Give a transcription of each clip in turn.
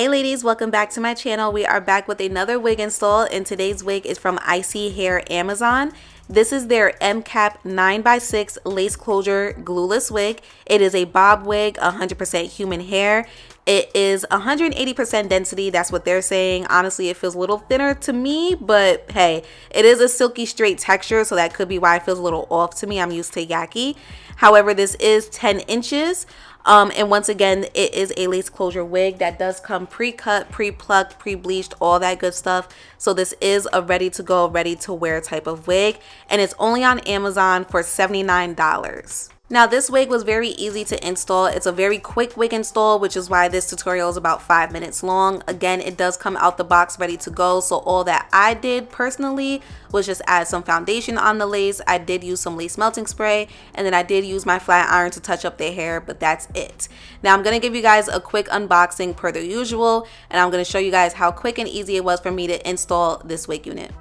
Hey ladies, welcome back to my channel. We are back with another wig install, and today's wig is from iseehair Amazon. This is their M Cap 9x6 lace closure glueless wig. It is a bob wig, 100% human hair. It is 180% density. That's what they're saying. Honestly, it feels a little thinner to me, but hey, it is a silky straight texture, so that could be why it feels a little off to me. I'm used to yaki. However, this is 10 inches. And once again, it is a lace closure wig that does come pre-cut, pre-plucked, pre-bleached, all that good stuff. So this is a ready to go, ready to wear type of wig, and it's only on Amazon for $79. Now this wig was very easy to install. It's a very quick wig install, which is why this tutorial is about 5 minutes long. Again, it does come out the box ready to go. So all that I did personally was just add some foundation on the lace. I did use some lace melting spray, and then I did use my flat iron to touch up the hair, but that's it. Now I'm going to give you guys a quick unboxing per the usual, and I'm going to show you guys how quick and easy it was for me to install this wig unit.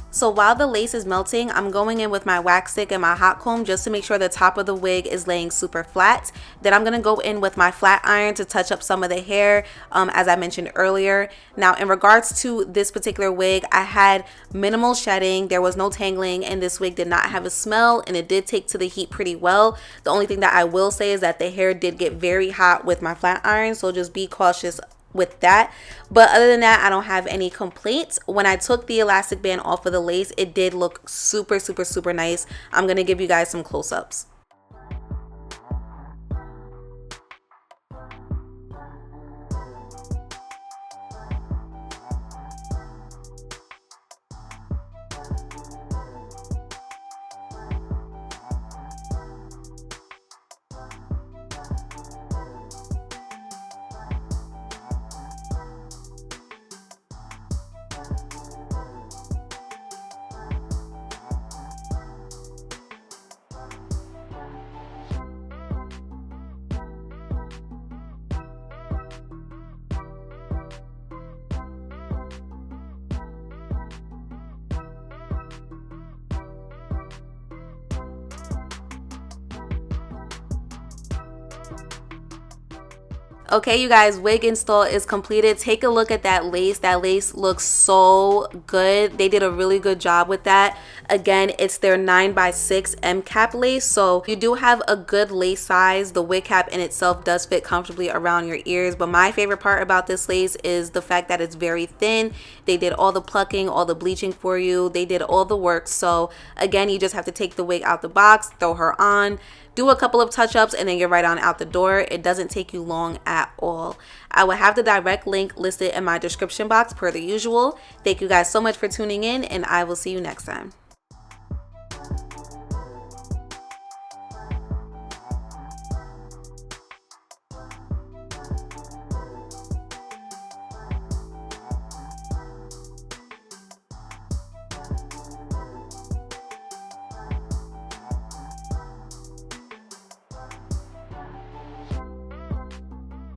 So while the lace is melting, I'm going in with my wax stick and my hot comb just to make sure the top of the wig is laying super flat. Then I'm going to go in with my flat iron to touch up some of the hair, as I mentioned earlier. Now in regards to this particular wig, I had minimal shedding. There was no tangling, and this wig did not have a smell, and it did take to the heat pretty well. The only thing that I will say is that the hair did get very hot with my flat iron, so just be cautious with that. But other than that, I don't have any complaints. When I took the elastic band off of the lace, it did look super nice. I'm gonna give you guys some close-ups. Okay, you guys, wig install is completed. Take a look at that lace. That lace looks so good. They did a really good job with that. Again, it's their 9x6 M Cap lace, so you do have a good lace size. The wig cap in itself does fit comfortably around your ears, but my favorite part about this lace is the fact that it's very thin. They did all the plucking, all the bleaching for you. They did all the work. So again, you just have to take the wig out the box, throw her on, do a couple of touch-ups, and then you're right on out the door. It doesn't take you long at all. I will have the direct link listed in my description box per the usual. Thank you guys so much for tuning in, and I will see you next time.